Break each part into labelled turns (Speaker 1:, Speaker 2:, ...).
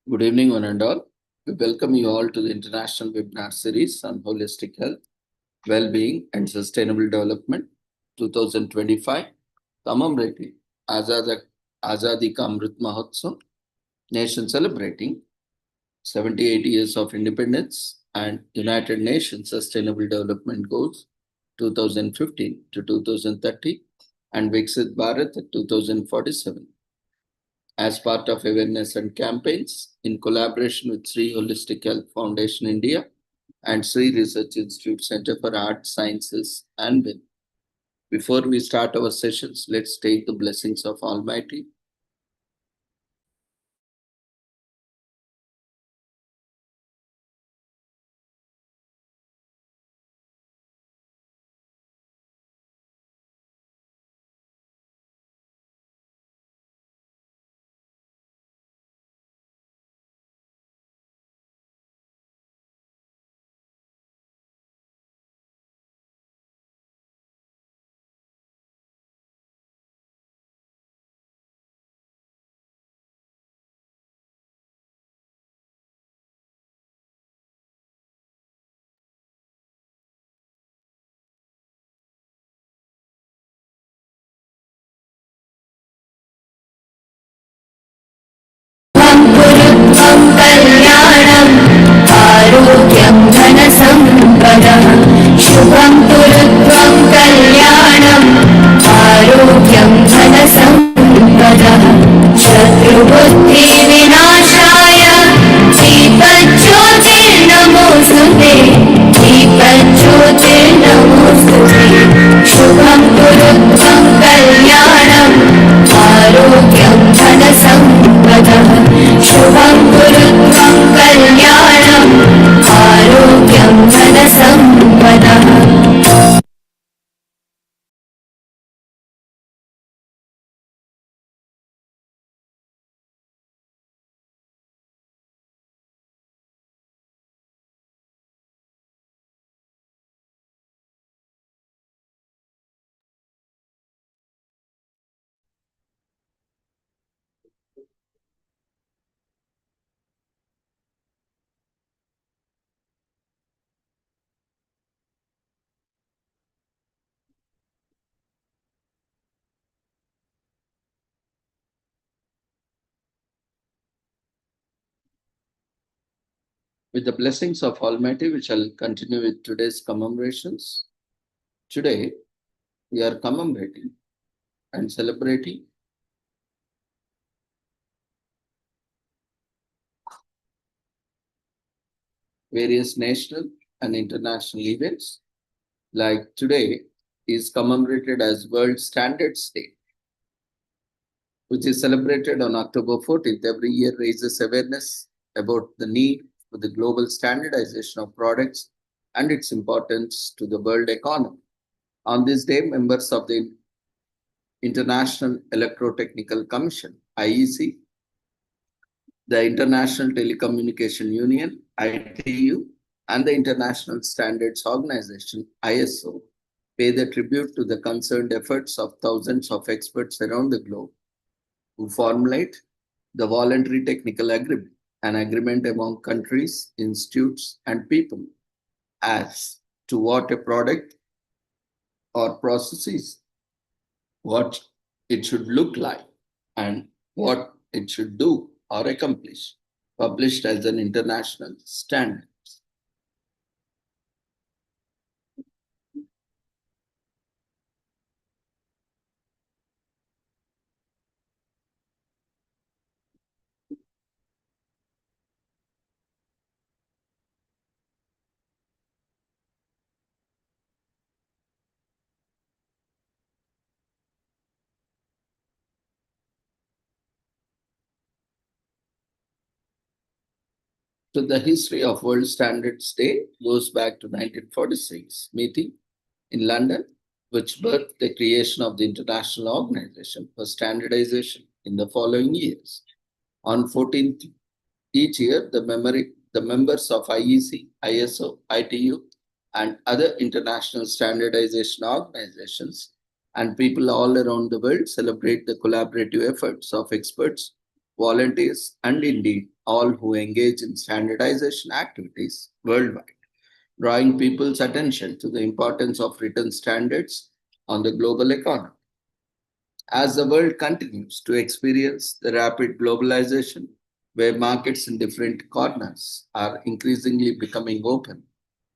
Speaker 1: Good evening, one and all. We welcome you all to the International Webinar Series on Holistic Health, Well-being and Sustainable Development 2025, commemorating Azadi Ka Amrit Mahotsav, nation celebrating 78 years of independence and United Nations Sustainable Development Goals 2015 to 2030 and Viksit Bharat 2047. As part of awareness and campaigns in collaboration with Sri Holistic Health Foundation India and Sri Research Institute Center for Art, Sciences and Will. Before we start our sessions, let's take the blessings of Almighty.
Speaker 2: आरोग्यं धनसम्पदः शुभं कुरुत्वं कल्याणम् आरोग्यं धनसम्पदः शत्रुबुद्धिविनाशाय दीपज्योतिर्नमोऽस्तुते दीपज्योतिर्नमोऽस्तुते शुभं कुरुत्वं कल्याणम् आरोग्यं धनसम्पदः शुभं कुरुत्वं कल्याणम् आरोग्यं धनसम्पदः
Speaker 1: With the blessings of Almighty, we shall continue with today's commemorations. Today, we are commemorating and celebrating various national and international events. Like today is commemorated as World Standards Day, which is celebrated on October 14th. Every year raises awareness about the need for the global standardization of products and its importance to the world economy. On this day, members of the International Electrotechnical Commission, IEC, the International Telecommunication Union, ITU, and the International Standards Organization, ISO, pay the tribute to the concerned efforts of thousands of experts around the globe who formulate the voluntary technical agreement, an agreement among countries, institutes, and people as to what a product or process is, what it should look like, and what it should do or accomplish, published as an international standard. So the history of World Standards Day goes back to 1946 meeting in London, which birthed the creation of the International Organization for Standardization in the following years. On 14th each year, the members of IEC, ISO, ITU, and other international standardization organizations and people all around the world celebrate the collaborative efforts of experts, volunteers, and indeed all who engage in standardization activities worldwide, drawing people's attention to the importance of written standards on the global economy. As the world continues to experience the rapid globalization, where markets in different corners are increasingly becoming open,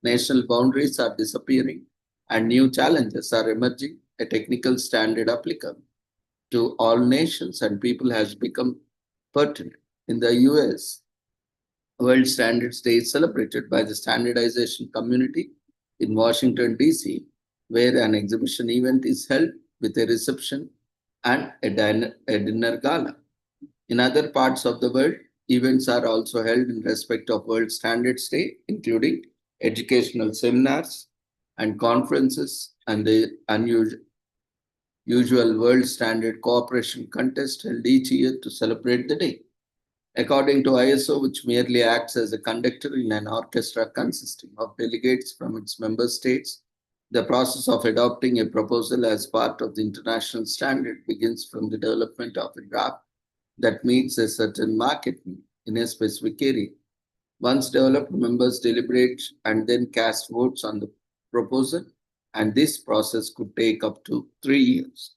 Speaker 1: national boundaries are disappearing, and new challenges are emerging, a technical standard applicable to all nations and people has become pertinent. In the US, World Standards Day is celebrated by the standardization community in Washington, D.C., where an exhibition event is held with a reception and a dinner gala. In other parts of the world, events are also held in respect of World Standards Day, including educational seminars and conferences and the usual World Standard Cooperation contest held each year to celebrate the day. According to ISO, which merely acts as a conductor in an orchestra consisting of delegates from its member states, the process of adopting a proposal as part of the international standard begins from the development of a draft that meets a certain market need in a specific area. Once developed, members deliberate and then cast votes on the proposal, and this process could take up to 3 years.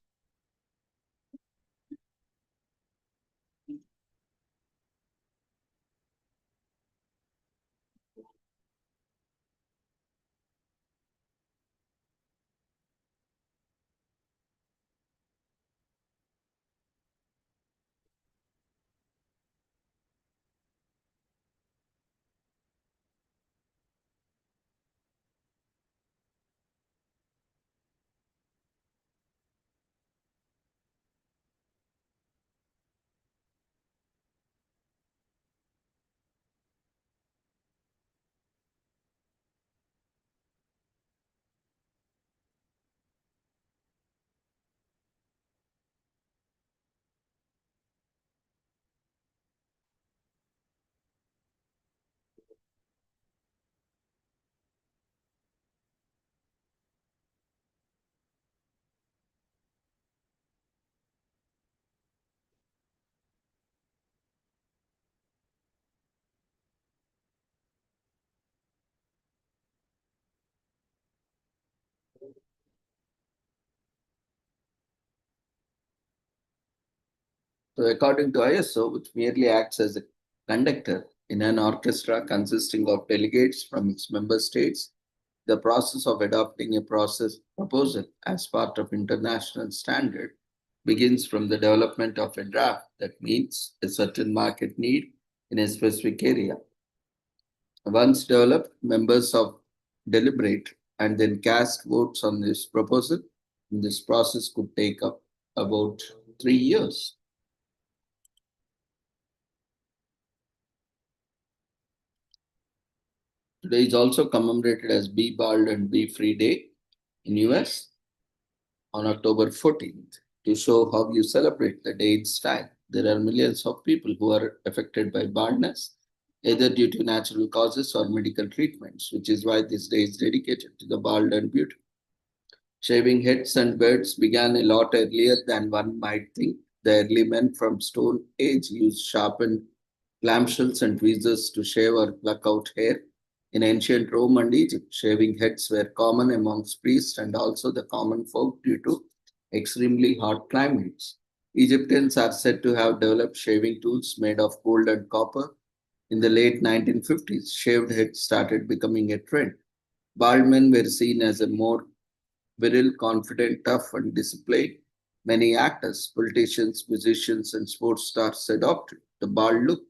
Speaker 1: So, according to ISO, which merely acts as a conductor in an orchestra consisting of delegates from its member states, the process of adopting a process proposal as part of international standard begins from the development of a draft that meets a certain market need in a specific area. Once developed, members of deliberate and then cast votes on this proposal. This process could take up about 3 years. Today is also commemorated as Be Bald and Be Free Day in US on October 14th to show how you celebrate the day in style. There are millions of people who are affected by baldness, either due to natural causes or medical treatments, which is why this day is dedicated to the bald and beautiful. Shaving heads and beards began a lot earlier than one might think. The early men from Stone Age used sharpened clamshells and tweezers to shave or pluck out hair. In ancient Rome and Egypt, shaving heads were common amongst priests and also the common folk due to extremely hot climates. Egyptians are said to have developed shaving tools made of gold and copper. In the late 1950s, shaved heads started becoming a trend. Bald men were seen as a more viril, confident, tough, and disciplined. Many actors, politicians, musicians, and sports stars adopted the bald look.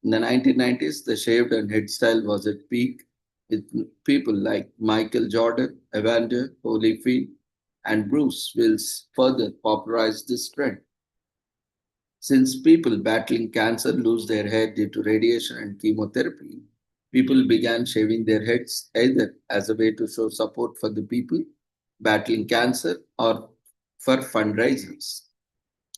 Speaker 1: In the 1990s, the shaved and headstyle was at peak, with people like Michael Jordan, Evander Holyfield, and Bruce Willis further popularized this trend. Since people battling cancer lose their hair due to radiation and chemotherapy, people began shaving their heads either as a way to show support for the people battling cancer or for fundraisers.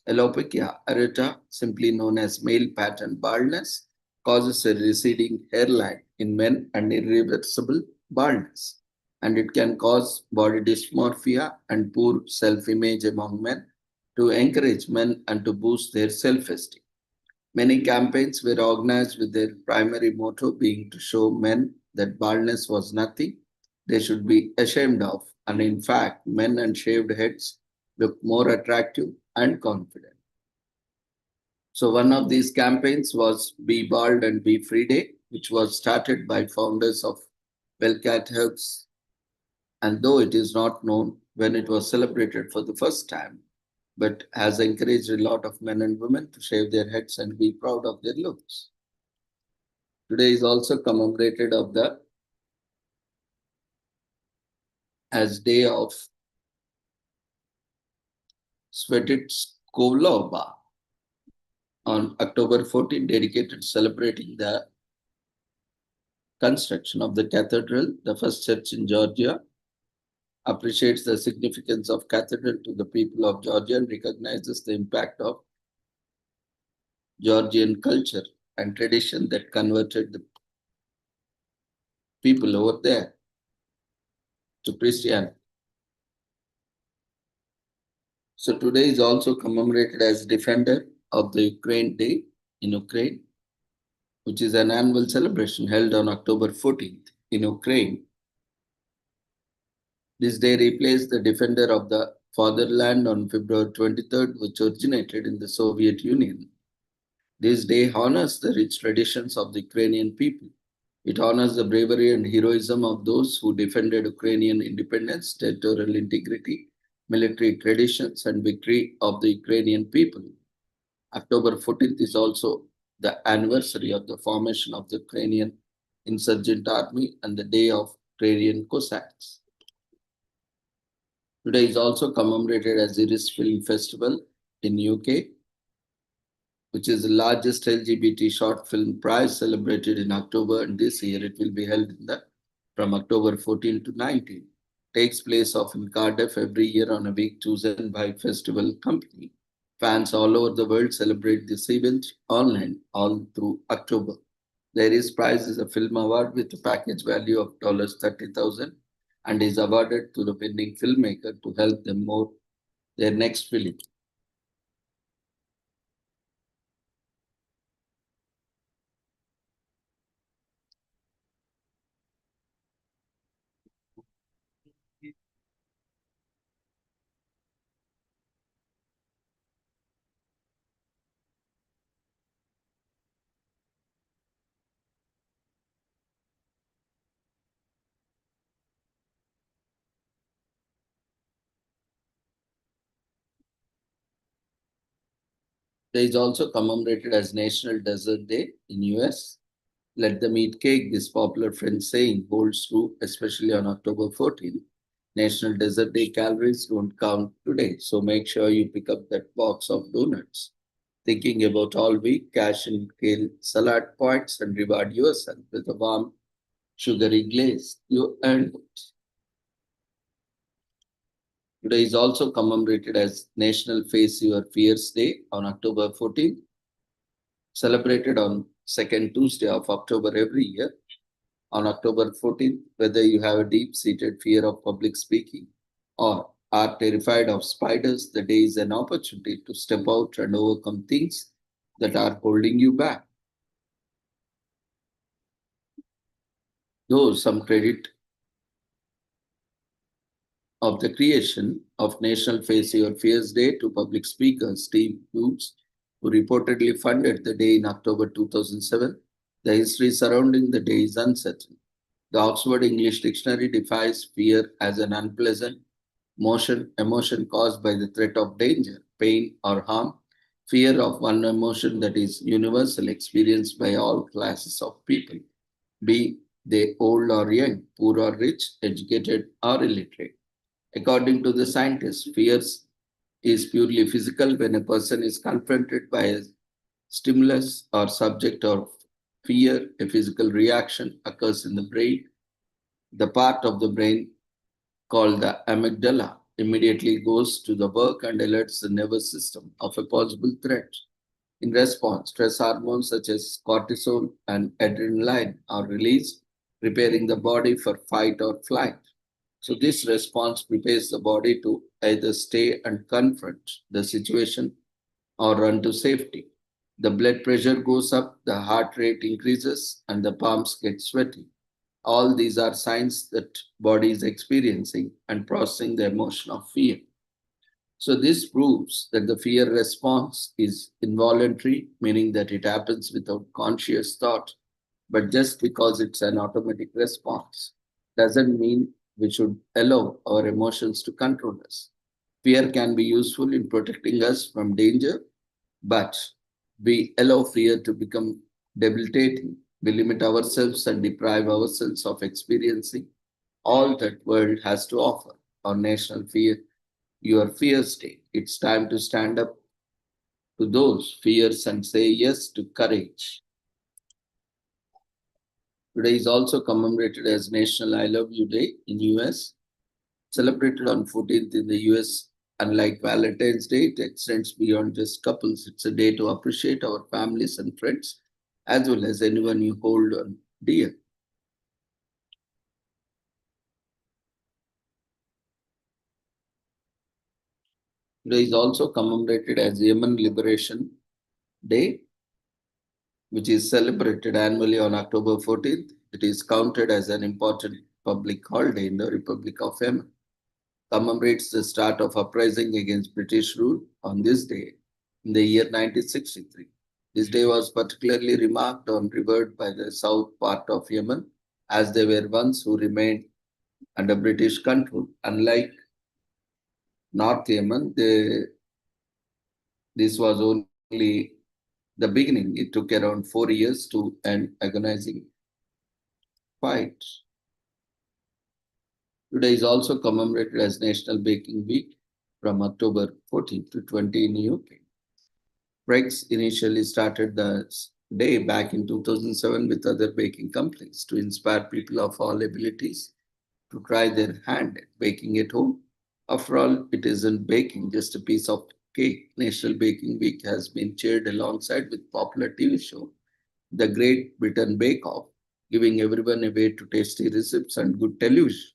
Speaker 1: Alopecia areata, simply known as male pattern baldness, causes a receding hairline in men and irreversible baldness, and it can cause body dysmorphia and poor self image among men to encourage men and to boost their self esteem. Many campaigns were organized with their primary motto being to show men that baldness was nothing they should be ashamed of, and in fact, men and shaved heads look more attractive and confident. So, one of these campaigns was Be Bald and Be Free Day, which was started by founders of Wellcat Herbs. And though it is not known when it was celebrated for the first time, but has encouraged a lot of men and women to shave their heads and be proud of their looks. Today is also commemorated of the as Day of Svetitskoloba on October 14, dedicated celebrating the construction of the cathedral, the first church in Georgia, appreciates the significance of cathedral to the people of Georgia and recognizes the impact of Georgian culture and tradition that converted the people over there to Christianity. So today is also commemorated as Defender of the Ukraine Day in Ukraine, which is an annual celebration held on October 14th in Ukraine. This day replaced the Defender of the Fatherland on February 23rd, which originated in the Soviet Union. This day honors the rich traditions of the Ukrainian people. It honors the bravery and heroism of those who defended Ukrainian independence, territorial integrity, military traditions, and victory of the Ukrainian people. October 14th is also the anniversary of the formation of the Ukrainian Insurgent Army and the Day of Ukrainian Cossacks. Today is also commemorated as Iris Film Festival in UK, which is the largest LGBT short film prize celebrated in October, and this year it will be held from October 14 to 19. Takes place in Cardiff every year on a week chosen by festival company. Fans all over the world celebrate this event online all through October. The Iris Prize is a film award with a package value of $30,000 and is awarded to the winning filmmaker to help them more their next film. There is also commemorated as National Desert Day in US. Let them eat cake, this popular French saying holds true, especially on October 14th. National Desert Day calories don't count today, so make sure you pick up that box of donuts. Thinking about all week, cash in kale salad points and reward yourself with a warm, sugary glaze. You earned it. Today is also commemorated as National Face Your Fears Day on October 14th, celebrated on second Tuesday of October every year. On October 14th, whether you have a deep-seated fear of public speaking or are terrified of spiders, the day is an opportunity to step out and overcome things that are holding you back. Though some credit of the creation of National Face Your Fears Day to public speaker Steve Hughes, who reportedly funded the day in October 2007, the history surrounding the day is uncertain. The Oxford English Dictionary defines fear as an unpleasant emotion caused by the threat of danger, pain, or harm. Fear of one emotion that is universal, experienced by all classes of people, be they old or young, poor or rich, educated or illiterate. According to the scientists, fear is purely physical when a person is confronted by a stimulus or subject of fear. A physical reaction occurs in the brain. The part of the brain called the amygdala immediately goes to the work and alerts the nervous system of a possible threat. In response, stress hormones such as cortisol and adrenaline are released, preparing the body for fight or flight. So this response prepares the body to either stay and confront the situation or run to safety. The blood pressure goes up, the heart rate increases, and the palms get sweaty. All these are signs that body is experiencing and processing the emotion of fear. So this proves that the fear response is involuntary, meaning that it happens without conscious thought. But just because it's an automatic response doesn't mean we should allow our emotions to control us. Fear can be useful in protecting us from danger, but we allow fear to become debilitating. We limit ourselves and deprive ourselves of experiencing all that world has to offer. Our national fear, your fear state. It's time to stand up to those fears and say yes to courage. Today is also commemorated as National I Love You Day in US, celebrated on 14th in the US. Unlike Valentine's Day, it extends beyond just couples. It's a day to appreciate our families and friends, as well as anyone you hold on dear. Today is also commemorated as Yemen Liberation Day, which is celebrated annually on October 14th. It is counted as an important public holiday in the Republic of Yemen. Commemorates the start of uprising against British rule on this day in the year 1963. This day was particularly remarked on revered by the south part of Yemen, as they were ones who remained under British control. Unlike North Yemen, this was only the beginning. It took around 4 years to an agonizing fight. Today is also commemorated as National Baking Week from October 14 to 20 in the UK. Brex initially started the day back in 2007 with other baking companies to inspire people of all abilities to try their hand at baking at home. After all, it isn't baking, just a piece of cake. National Baking Week has been chaired alongside with popular TV show The Great Britain Bake Off, giving everyone a way to tasty recipes and good television.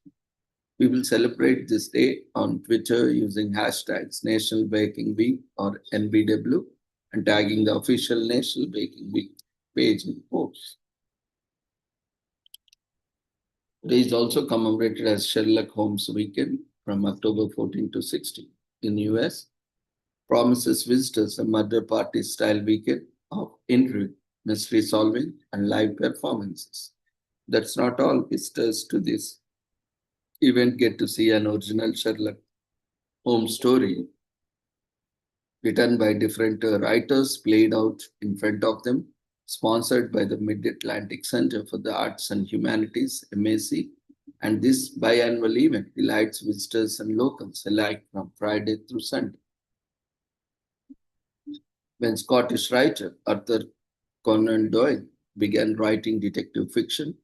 Speaker 1: We will celebrate this day on Twitter using hashtags National Baking Week or NBW and tagging the official National Baking Week page in posts. Today is also commemorated as Sherlock Holmes Weekend from October 14 to 16 in US. Promises visitors a murder party style weekend of intrigue, mystery solving, and live performances. That's not all. Visitors to this event get to see an original Sherlock Holmes story written by different writers, played out in front of them, sponsored by the Mid-Atlantic Center for the Arts and Humanities, MAC. And this biannual event delights visitors and locals alike from Friday through Sunday. When Scottish writer Arthur Conan Doyle began writing detective fiction,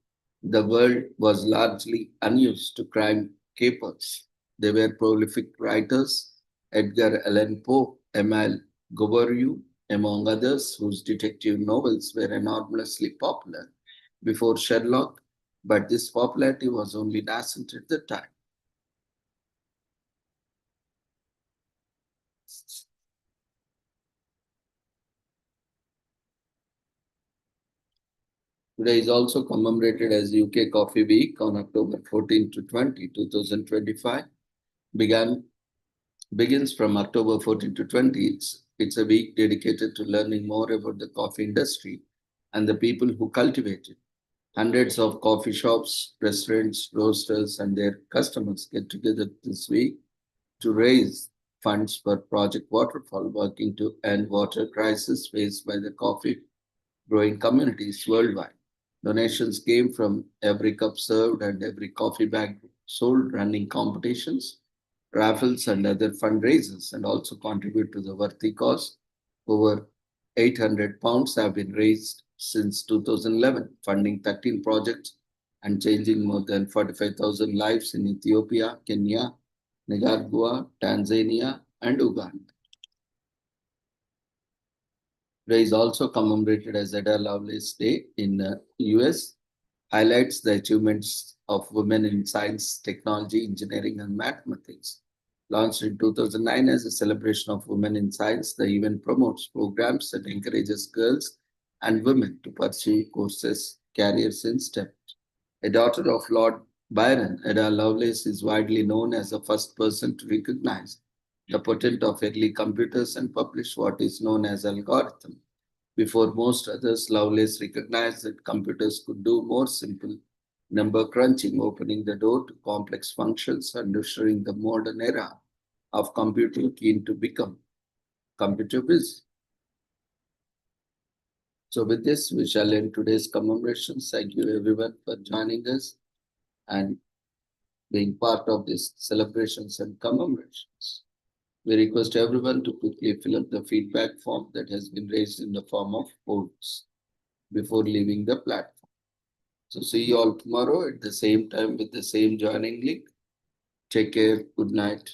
Speaker 1: the world was largely unused to crime capers. They were prolific writers, Edgar Allan Poe, Emile Gaboriau, among others, whose detective novels were enormously popular before Sherlock, but this popularity was only nascent at the time. Today is also commemorated as UK Coffee Week on October 14 to 20, 2025. Begins from October 14 to 20. It's a week dedicated to learning more about the coffee industry and the people who cultivate it. Hundreds of coffee shops, restaurants, roasters, and their customers get together this week to raise funds for Project Waterfall, working to end water crisis faced by the coffee growing communities worldwide. Donations came from every cup served and every coffee bag sold, running competitions, raffles, and other fundraisers, and also contribute to the worthy cause. Over £800 have been raised since 2011, funding 13 projects and changing more than 45,000 lives in Ethiopia, Kenya, Nicaragua, Tanzania, and Uganda. Today is also commemorated as Ada Lovelace Day in the US, highlights the achievements of women in science, technology, engineering, and mathematics. Launched in 2009 as a celebration of women in science, the event promotes programs that encourages girls and women to pursue courses, careers in STEM. A daughter of Lord Byron, Ada Lovelace is widely known as the first person to recognize the potential of early computers and publish what is known as algorithm. Before most others, Lovelace recognized that computers could do more simple number crunching, opening the door to complex functions and ushering the modern era of computing keen to become computer whiz. So with this, we shall end today's commemorations. Thank you everyone for joining us and being part of these celebrations and commemorations. We request everyone to quickly fill up the feedback form that has been raised in the form of polls before leaving the platform. So see you all tomorrow at the same time with the same joining link. Take care. Good night.